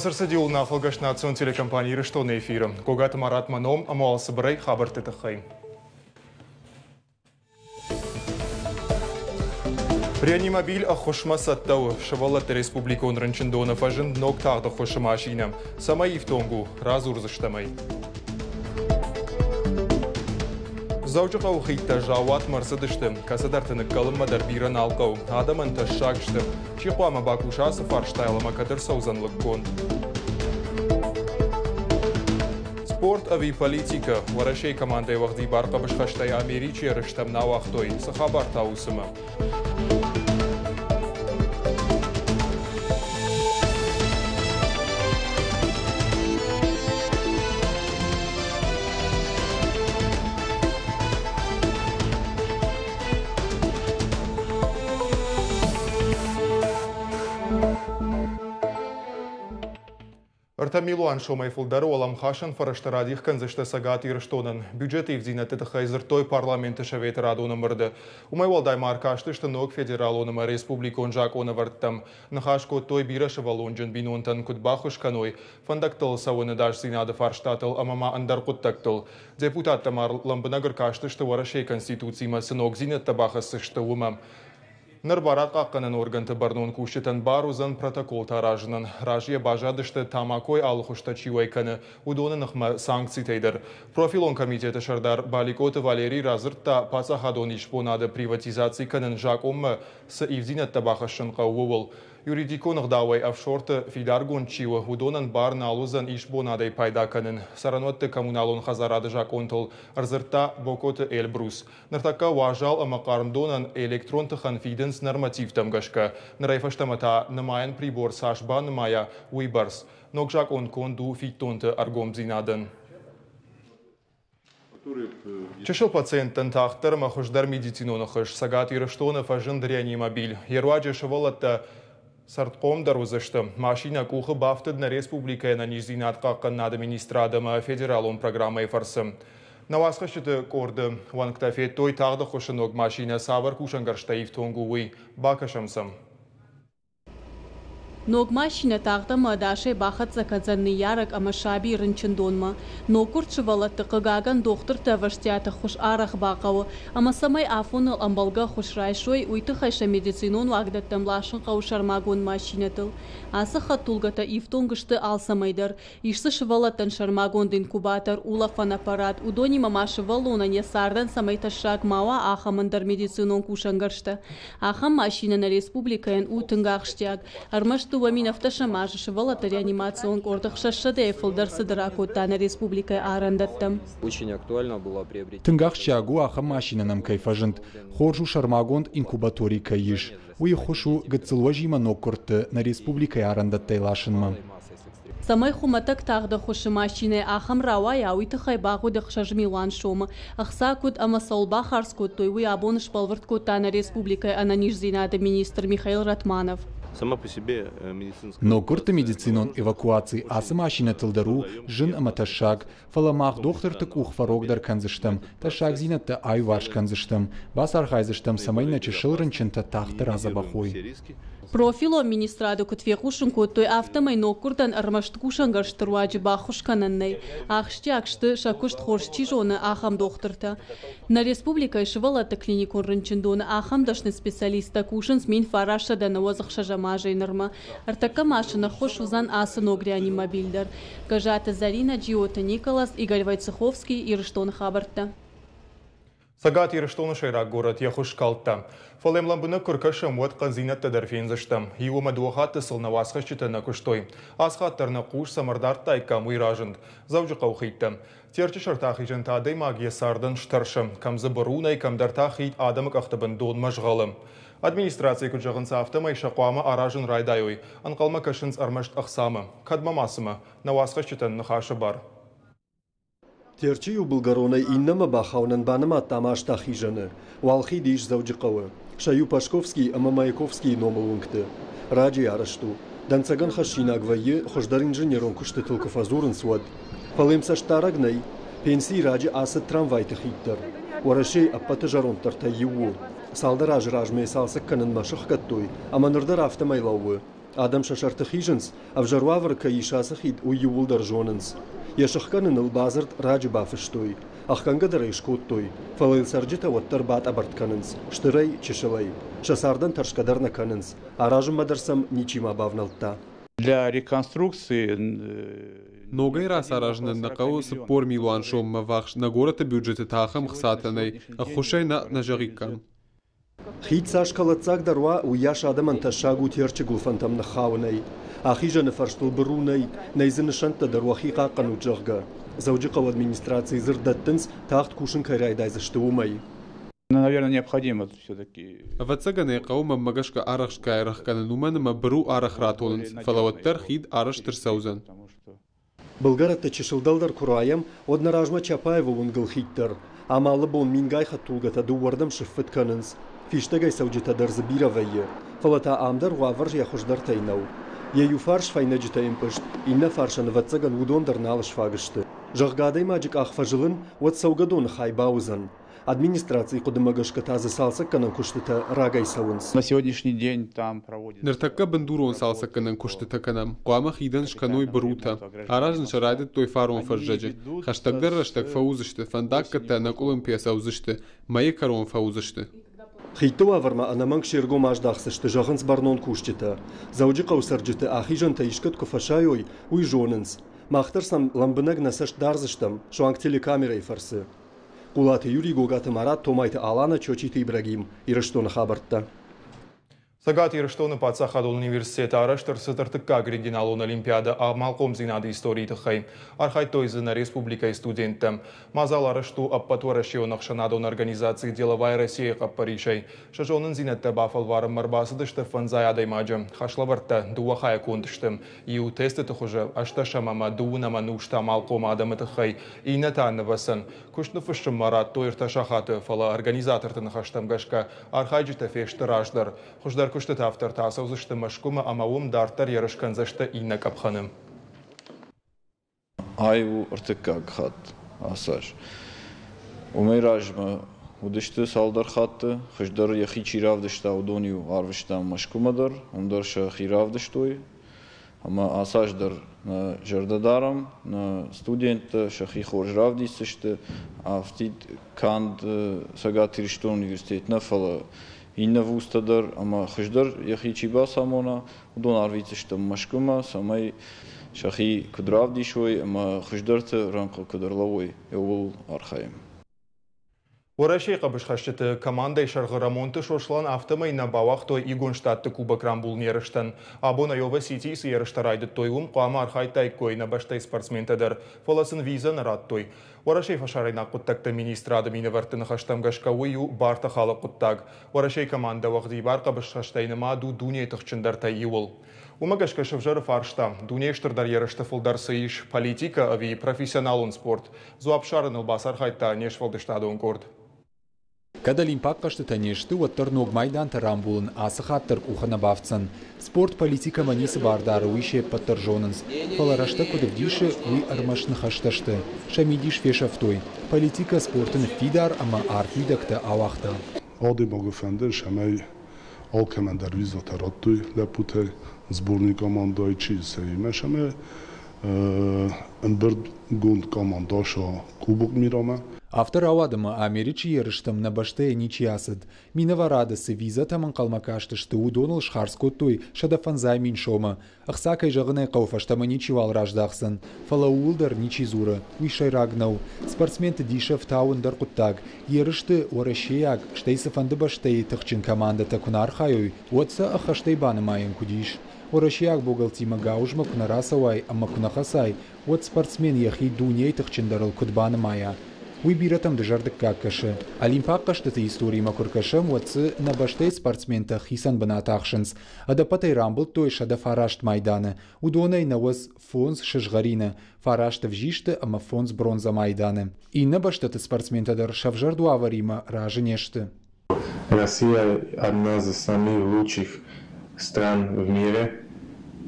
Тамсырсы диул нақылғаш национ телекомпании рештоны эфирі. Когаты Марат Маном, амуалысы бірай хабар тетіқай. Реанимобиль ахушма саттау. Шавалатты республика онрынчындуына фажын ноктағды хушы машина. Самай ифтонгу, разурзыштамай. Заучыға ұқитта жауат марсыдышты. Касадартыны қалыммадар биран алқау. Адамын ташшағышты. Чихуама бакушасы фарштайлыма кадыр саузанлық кон. Спорт ави политика. Варашей командой вағды барқа бішқаштай Америчи рыштам на вақтой. Сахабар таусыма. Артамилуан шомайфулдары олам хашын фараштарадих канзышты сагат ирыштонын. Бюджеты евзинаты тахайзыртой парламенты шавет радуны мырды. Умайвалдай маркашты штынок федералуныма республикон жак оны варттам. Нахашко той бирашыва лонжын бинонтан кудбахуш каной. Фандактыл сауыны даш зинады фарштатыл амама андар куттактыл. Депутат тамар ламбынагыр кашты шты варашей конституцийма сынок зинатта бахасы шты умам. Нарбарат қаққанын органты барнуын күшітін барузан протокол таражынан. Ражия бажадышты тамакой алықышта чивайканы удоны нықма санкцитейдір. Профилон комитеті шардар Баликоты Валерий разыртта пасахадон ишпонады приватизации канын жак оммы с ивзинетті бақышын қауывыл. Юридиконық дауай офшорты фидаргон чивы удонын бар налузан ишбонадай пайда канын. Саранотты коммуналон хазарады жак онтыл арзыртта Бокоты Эльбрус. Нартакка важал амақарымдонын электронты ханфиден с нормативтам гашка. Нарайфаштамата намайын прибор сашба намая уйбарс. Нокжак он конду фитонты аргом зинадын. Чешыл пациенттен тахтар махушдар медициноны хыш. Сагат ирыштоны фажын реанимобиль. Еруаджи шывалатта Сартпом дарузышты. Машина кухы бафтыд на республика на нижзинат қаққан администрадама федералон программай фарсым. Навасқа шыты корды. Ванктафет той тағды құшынок машина савар кушангаршта ифтонгуы бакашамсам. Ног машина тағды мадашай бақыт заказанны ярық амашаби рынчындонма. Нокур чывалатты қығаган доқтыр таваштяты хуш арақ бақауы. Амасамай афоныл амбалға хуш райшой уйты хайша медицинон вагдаттам лашын қаушармагон машинатыл. Асы хаттулгата ифтонгышты алсамайдар. Ишсы шывалаттан шармагонд инкубатор, улафан аппарат. Удони мамашы валона не сардан самайташак мауа ахамандар медицинон кушангаршты. Ахам машина на республикаен утынгахштяг. Армаш Туаминафташа мажышы валата реанимацион кордых шашшаде фылдарсы дракоттаны республика арандаттым. Очень актуально было приобретение. Тынгахщагу аха машинанам кайфажынт. Хоржу шармагонд инкубаторий кайиш. Уи хошу гыцылважима ноккорты на республика арандаттай лашынма. Самай хуматак тағды хушы машины ахам равай ауиты хайбағу дықшажмилан шома. Ахсакут амасолба харскут тойвы абоныш балвард коттаны республика ананиш зинады министр Михаил Ратманов. Сама по себе медицинская... Но курта медицинон эвакуации асы машина тылдару жын аматашак. Фаламах доктор тыкух фарогдар канзыштам. Ташак зинатта айваш канзыштам. Бас архайзыштам самай начешыл рынчынта тахты разабахой. Профило министраду кутвехушын коттой автомай нокурдан армашт кушангарштыруаджи бахушкананнай. Ахштякшты шакушт хоршчи жоны ахам докторта. На республика ишвалата клиникон рынчындоны ахам дашны специалиста кушын смин фараша да навозахша жамажай нырма. Артака машина хош узан асы ног реанимобильдар. Гажата Зарина, Джиота Николас, Игорь Войцеховский и Рыштон Хабарта. Сагат ирыштоны шайрак город яхуш калтта. Фалемламбыны күркашым уатқан зинатты дарфензыштым. Иума дуахатты сылна васқашчыты на күштой. Асхаттарны қуш самардарт тайкам уйражынд. Завжы қауқитты. Терчі шартақи жынтадай магия сардын штаршым. Камзы бұрунай камдартақит адамық ақтыбын дон мажғалым. Администрация күджағынса автомай шақуама аражын райдайой. Анқалма кашынс армашт ақсамы. Кадмамасымы. На васқашчытын нұхашы бар. Терчи у Булгаронай иннама бахаунан банама тамашта хижаны. Валхи диш завджикавы. Шаю Пашковский, Амамаяковский номалункты. Раджи арашту. Данцаган хашина гвайе, хождар инженерон кушты тылкафазурын суад. Палым саштарагнай, пенсии раджи асад трамвайты хиттар. Уарашей аппаты жарон тарта его. Салдар ажражмей салсак канын машых каттой, аманырдар автомайлауы. Адам Шашартахиженс, Авжарвавр Каишасахид уюлдар жоненс. Яшахканен Илбазарт Раджиба фештой, Ахкангадара Ишкоттой, Фалайл Сарджита Ваттарбат Абартканенс, Штырай Чешелай, Шасардан Таршкадарна Каненс, Аражем Мадарсам Ничима Бавналта. Для реконструкции Ногай раз аражнен нақау спор милуан шом мавахш на гората бюджеты тахам хсатанай, а хушай на жарикан. Хит Сашкалацак дарва уяш Адаман Ташагу Терчи Гулфантам Нахаунай, Ахижа Нефарштул Барунай, Найзеншанта дарвахика Кануджарга, Заудиков администрации Зердаттенс, Тахт Кушин Карайдай Заштумай. Наверное, необходимо все-таки. Вацагане қаума магашка арахшка арахкана нуман мабру арахратолнс, фалаваттар хид араштыр саузан. Bulgarat Чешилдалдар Кураям, однаражма Чапаева Унгалхиттер, Амалы бон Мингайха Тулгата Дуардам Шиффет Каненс, Фиштагай Сауджита Дарзабировая, Фалата Амдар Вавар Яхуждар Тайнау. Ею фарш файнаджита импышт, инна фаршан вацаган удондар налыш фагышты. Жахгадай маджик ахфажилын, вот Саугадон Хайбаузан. Администрации Кудамагашка Тазы Салса Канан Куштита Рагай Саунс. На сегодняшний день там проводится. Нертака бандурон салса канан куштита канам, Куама хидан шканой брута. Аражн шарайдет той фарон фаржаджи. Хаштагдар раштаг фаузышты, фандакката на Олимпия саузышты, майе карон фаузышты. Хитова варма анаманг шерго маждахсышты жағынс барнон куштита. Зауджи қаусарджиты ахижан таишкат куфашайой уй жонынс. Махтарсам ламбынаг насаш дарзыштам, шуанг телекамерой фарсы. Кулаты Юрий Гогаты Марат, Томайты Алана, Чочиты Ибрагим, Ирыштона Хабартта. Сагат Ирыштона Пацахадон университета араштыр сытыртыкка грегиналон олимпиада амалком зинады истории тыхай. Архай тойзына республика студенты. Мазал арашту аппатуарашионах шанадон организации «Деловая Россия» қаппаришай. Шажонын зинетті бафалварым марбасыдышты фанзай адаймаджы. Хашлаварта дуахая контышты. Иу тесты тұхыжы ашта шамама дуынама нушта амалком адамы тыхай. Ина танны васын. Күшні фышым Марат тойырта шахаты фала организатортын хаштам гашка. Архай жита фешті раждар. Хуждар кушты автор тасаузышты машкума амаум дартар ярышканзашты инна капханым. Айву артыкка хат асаш. Умейражма удышты салдар хатты, хыждар яхи чиравдышта удонию арвышта машкумадар, умдар шахиравдыштой. Ама асашдар на жардадарам, на студента шахи хоржравдисышты, автид канд сагатирштон университет нафала. Инна вустадар, ама хыждар яхи чиба самона, удон арвицышты машкума, самай шахи кудравдишой, ама хыждарты рамка кударлавой, евул архаем. Орашей қабышқашчыты командай шарғы рамонты шошлан автомайна бавақтой игонштатты кубок рамбул неріштін. Абона Йова Сити сыеріштарайды тойым қуама архайтай койна баштай спортсментадыр. Фоласын виза нарад той. Орашей фашарайна құттакты министрады миневартыны хаштамгашка ойу барта халы құттак. Орашей команда вағды бар қабышқаштайны маду дуне тұқчындарта еуыл. Умагашка шывжары фаршта, дунештырдар ерішті фылдар сыйыш, политика ави профессионалун спорт. Зуапшарын ұлбас архайта нешвалдыштадуын көрд. Когда лимпаккашты танешты, оттарног майданты рамбулын асы хаттыр ухана бавцын. Спорт политика манисы бардары уйше подтаржонынс. Фаларашта кудывдиши уй армашны хашташты. Шамидиш фешафтой. Политика спортын фидар, ама арфидакты авахта. Оды могуфенды шамай алкамендар визотараттой лепуте сборной командой чисей. Шамай энберд гунд командаша кубок мирама. Автор ауадыма Америчи еріштім на баштая ничиясыд. Минаварадысы виза тамын қалмакаштышты удоныл шхарскоттой шадафанзай мин шома. Ақсакай жағынай қауфаштамы ничивал раждақсын. Фалаулдар ничизуры, уйшайрагнау. Спортсменты дишев тауындар құттаг. Ерішті орашеяг, штейсыфанды баштай тұқчин командата кунархайой. Отса ақаштай банымайын кудиш. Орашеяг боғалтима гаужма кунарасавай, амма кунахасай. От спортсмен яхи дуней тұқчиндарыл кудбанымая. Уй биратам дыжардык каккашы. Олимпаккаштыты истории макуркашым ватсы на баштай спортсмента хисан банатахшынс. Ада патай рамбыл той шада фарашт майданы. Удонай наваз фонс шашгарина. Фарашта вжишты, ама фонс бронза майданы. И на баштаты спортсментадар шавжарду аварима раженешты. Россия одна из самых лучших стран в мире,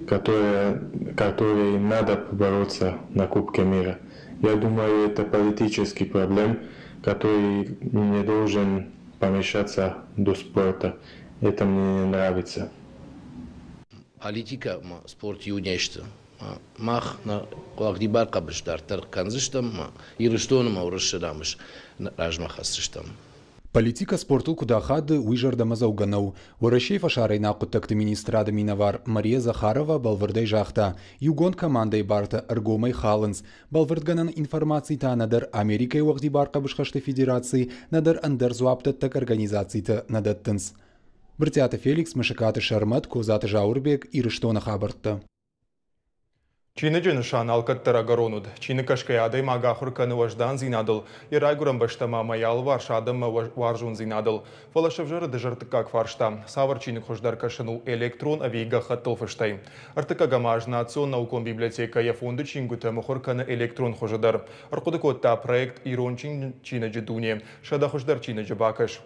которой надо побороться на Кубке мира. Я думаю, это политический проблем, который не должен помешаться до спорта. Это мне не нравится. политика спорт юнешты. Мах на коллективар кабыштар канзыштам ирыштоным аурышырамыш ражмахасыштам. Политика спорту куда хады уйжарда мазауганау. Уращей фашарай нақуттакты министрада минавар Мария Захарова балвырдай жахта. Югон командой барта Аргомай Халанс. Балвырдганан информации та надар Америкай уақди барқа бышқашты федерации надар андар зуаптаттак организацийта надаттынс. Біртяты Феликс, Мышыкаты Шармат, Козаты Жаурбек, Ирыштона хабартта. Чины жынышан алкаттара гаронуд. Чины кашкай адай магахур каны важдан зинадыл. Ирайгурам баштама маял варшадам варжун зинадыл. Фалашевжары дыжартыкак фаршта. Савар чины хождар кашану электрон авига хаттыл фаштай. Артыка гамаж национ наукон библиотека я фонды чингута мухур каны электрон хождар. Аркудыкотта проект ирон чины жидуне. Шада хождар чины жабакаш.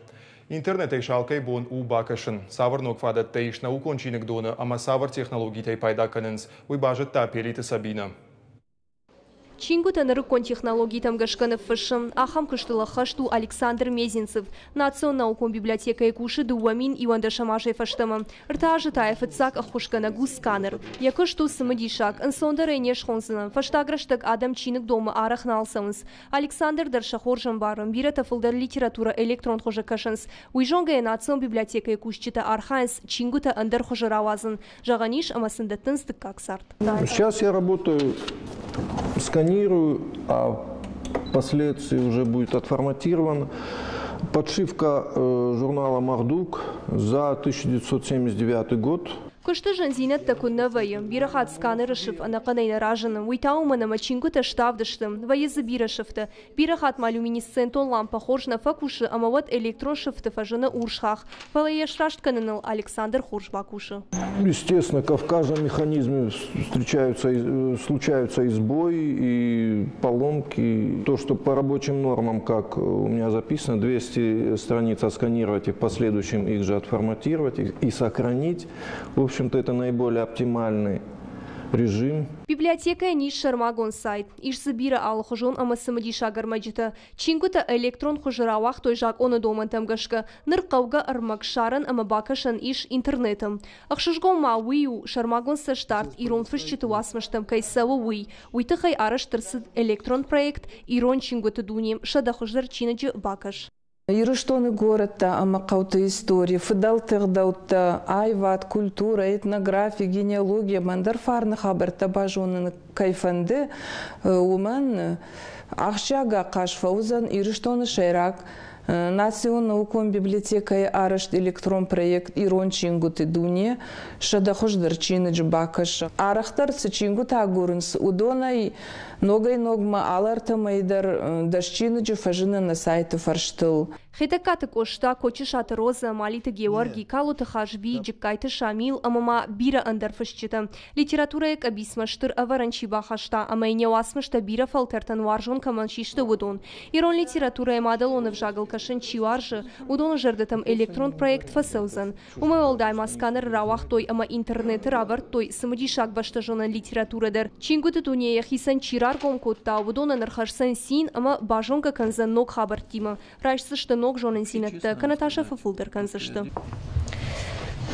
Интернет шалкай бон у бакашын. Савар нокфадат тейш наукон чиник дона, ама савар технологий тей пайда канынс. Уй бажет та периты Сабина. Чингута нарыкон технологий там гашканов фашем, ахам кыштыла хашту Александр Мезенцев. Национ наукон библиотека и куши дуамин Иванда Шамашей фаштама. Рта ажитаев отсак ахушкана гус сканер. Якышту самодишак, ансондар эйнеш хонсына. Фаштаграштак адам чиник дома арах налсамыз. Александр Даршахор Жамбаром, бира тафылдар литература электрон хожа кашанс. Уйжонга национ библиотека и кушчита арханс, чингута андер хожа равазын. Жаганиш амасындаттын стыккак сарт. Сейчас я работаю, сканирую, а впоследствии уже будет отформатирован. Подшивка журнала «Мардук» за 1979 год. Кышты жензинет такун навая, бирахат сканерышев, анаканейна ражаным, уйтаумана мачингута штавдыштым, ваезы бирашевта, бирахат малюминесцентон лампа хоржна факуши, амават электрошевта фажана уршхах, фалаеш рашткананыл Александр Хоржбакуши. Естественно, в каждом механизме случаются и сбои, и поломки. То, что по рабочим нормам, как у меня записано, 200 страниц отсканировать и в последующем их же отформатировать и сохранить. В общем-то, это наиболее оптимальный режим. Библиотека ниш шармагон сайт. Иш забира ал хожон амасамади шагармаджита. Чингута электрон хожаравах той жак оны домантам гашка. Ныркауга армак шаран амабакашан иш интернетом. Ахшушгон ма уию шармагон са штарт ирон фышчиту асмаштам кайсава уй. Уйтахай араш тырсыд электрон проект ирон чингута дунем шада хождар чинаджи бакаш. Ирыштоны городта, амакаута история, фидалтырдаутта, айват, культура, этнография, генеалогия, мандарфарны хабарта бажонын кайфанды, уман ахшага кашфаузан ирыштоны шайрак, Национ наукон библиотека арышт электрон проект ирон чингуты дуне, шадахождар чиныч бакаш. Арахтар чингут агурнс, удонай ногай ногма аларта майдар дашчиныч фажина на сайте фарштыл. Хитакаты кошта, кочишаты роза, малиты Георгий, калуты хажби, джиккайты шамил, амама бира андарфашчита. Литература як абисмаштыр аваранчи бахашта, амайне уасмашта бира фалтертан варжон каманшишты удон. Ирон литература емадалонов жагал кашын чиваржы, удон жардатам электрон проект фасылзан. Умай олдайма сканер равах той, ама интернеты раварт той, самодишак баштажонан литературадар. Чингуты тунея хисан чирар комкотта, удона нархашсан син, ама бажонка канзан ног хабартима. Райшсышты ног жонын синетті, канаташа фафулдар канзышты.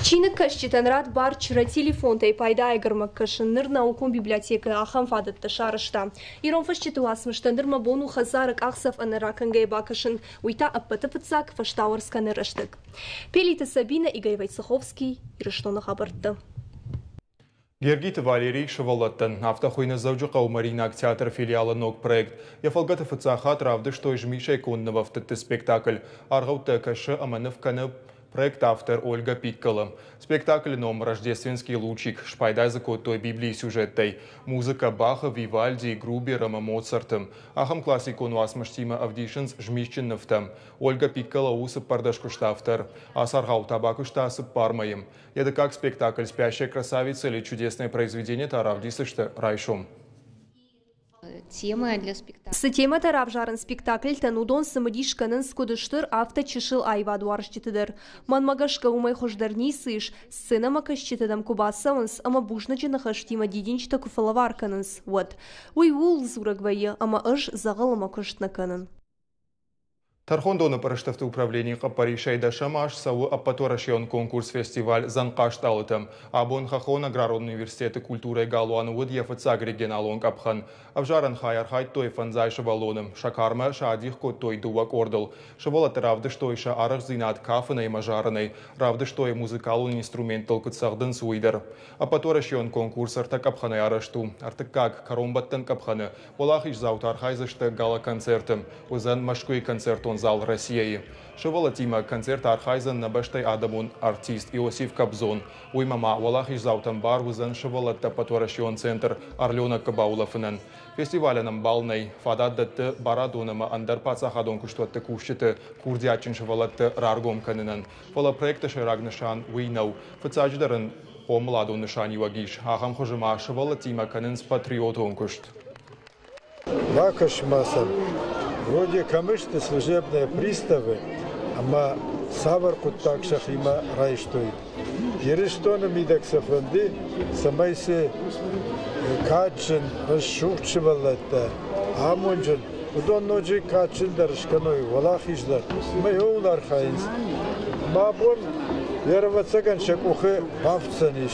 Чинык кашчитан рад барчыра телефон тай пайда айгырмак кашын ныр наукон библиотека ахам фадатты шарышта. Ирон фашчиту асмышты нырма бону хазарык ахсав анаракангай бакашын уйта аппаты пыцак фаштауарсканы рыштык. Пелита Сабина и Гайвай Цеховский, Ирыштона хабартты. Гергита Валерий Шавалаттан, автохойна завджука у Маринак театр филиала НОК проект. Яфалгата фацаха травды, что жмиша иконного в тетты спектакль. Аргаута каши аманывканы проект автор Ольга Питкала. Спектакль ном «Рождественский лучик», шпайдай закотой Библии сюжеттой. Музыка Баха, Вивальди, Грубером, Моцартом. Ахам классикону асмаштима авдишенс жмищенновтам. Ольга Питкала усып пардашкуштавтар. Асаргау табакуштасып пармаем. Это как спектакль «Спящая красавица» или чудесное произведение таравдисышты Райшом. Тема для спектакля. С тема тарабжарын спектакль танудон самодишканын скудыштыр авто чешил айвадуарштитыдыр. Манмагашка умай хождарни сыш, сцена макашчитыдам кубасавынс, ама бужначы нахаштима дидинчта куфалаварканынс. Вот. Уй ул зурагвайы, ама ыш зағылыма кыштнаканын. Тархондоны парыштыфты управление Паришей да Шамаш саву аппаторашион конкурс фестиваль Занкашталытым. Абон хахон аграрный университеты культуры Галуан Удьев регионалон капхан. Авжаран хайар хайт той фанзай шавалоным. Шакарма шадих кот той дувак ордал. Шавалат равдыш той ша арах зинат кафаной мажараной. Равдыш той музыкалун инструментал кутсахдын суидер. Аппаторашион конкурс артак апханы арашту. Артак как каромбаттан капханы. Волахиш заутар хайзышты гала концертым. Узан машкуй концертон зал России. Шевала тима концерт архайзен на баштай адамун артист Иосиф Кобзон. Уймама валахиш заутам бар вузан шевала тапатуарашион центр Арлена Кабаулафынен. Фестивалянам балнай фададдатты барадунама андар пацахадон куштуатты кушчыты курдиачин шевалатты раргом канынын. Фала проекта шерагнышан уйнау. Фацадждарын омладу нышани вагиш. Ахам хожима шевала тима канын с патриотон кушт. Вакаш масан. Вроде камышты служебные приставы, ама савар куттак шахима райштой. Ерештона мидак сафранды, самайсы качын расшукчывалатта, амонжын, удон ножи качын дарышканой, валахиждар, майоулар хайнс. Мабон веровацаган шакухы павцаниш.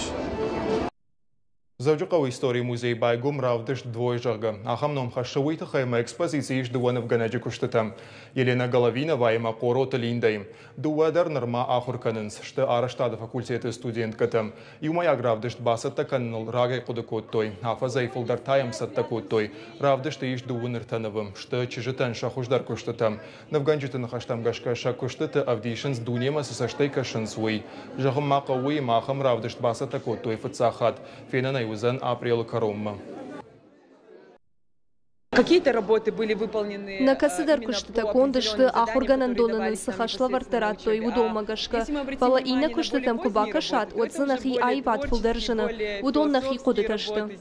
Завжди історії музей байгум равдиш двойжага. Ахамном хашавыйта хайма экспозиции ждуаны в ганаджи куштатам. Елена Головинова има корота линдайм. Дуадар норма ахурканынс, что араштада факультеты студенткатам. Юмая гравдиш басатта каннал рагай кудакоттой. Афа зайфулдар таям саттакоттой. Равдиш ты иш дуыныртановым, что чижитан шахуждар куштатам. Навганджитан хаштам гашка шакуштата авдишенс дунема сосаштай кашансуй. Жагам макауи махам равдиш басаттакоттой фацахат. Фенанай узан апрел каромма. Какие-то работы были выполнены. На касыдар куштата кондышты ахурганан донанын сахашлавартарат той удомагашка. Пала ина куштатам кубакашат отзынахи айбат фулдаржаны. Удоннахи кудыташты.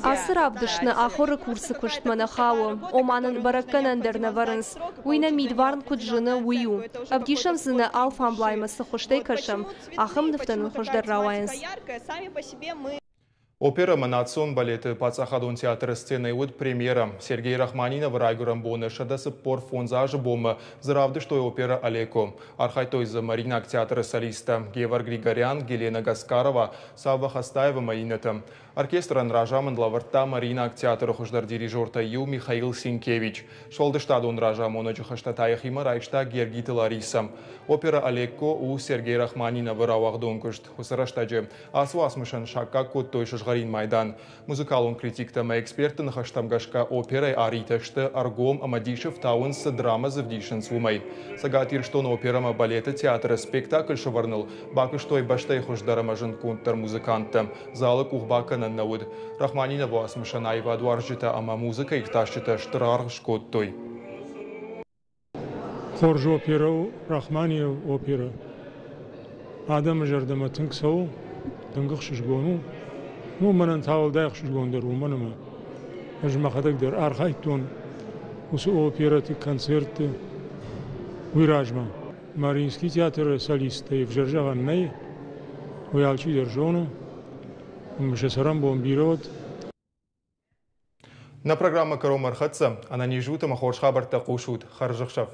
Асыравдышны ахоры курсы куштмана хау. Оманын баракканандерна варынс. Уйна мидварн куджыны уйу. Абдишамзыны алфамблаймасы хуштай кашам. Ахым нефтанын хушдар рауайнс. Опера «Манацион» балеты Пацахадон театра сцены уд премьера. Сергей Рахманинов райгурам бонеша да саппор фонзажа бома. Заравды, что опера «Алеко». Архайтой за Маринак театра солиста. Гевар Григорян, Гелена Гаскарова, Савва Хастаева Маинета. Оркестран ражамын лаварта Маринак театра хуждар дирижерта Ю Михаил Синкевич. Шолдыштадон ражамона джухаштатаяхима райшта Гергита Лариса. Опера «Алеко» у Сергей Рахманинов рауахдон кушт. Хусараштаджи. Асуасмышан шака кот той Гарин Майдан. Музыкалун критиктама эксперты на хаштамгашка оперой ариташты аргом амадишев таунс драма завдишен свумай. Сагатир что на операма балета театра спектакль шаварнул. Бака что и баштай хождарама жинкунтар музыканта. Залы кухбака на науд. Рахманинова асмышанаева адуаржита ама музыка их тащита штрар шкот той. Хорж опера, Рахманиев опера. Адам жардама тынксау, тынгых шишгону. Ну, من تاول دايق شو جوندر ومنما أجمع خدقدر أرخيتون وسو أوبيراتي كونسرت ويراجما مارينسكي تياتر ساليست يفجرجا غني ويالشي درجونو ومش سرام بوم بيرود. На программа «Каром Архатса» она не жута махорш хабар такушут харжахшав.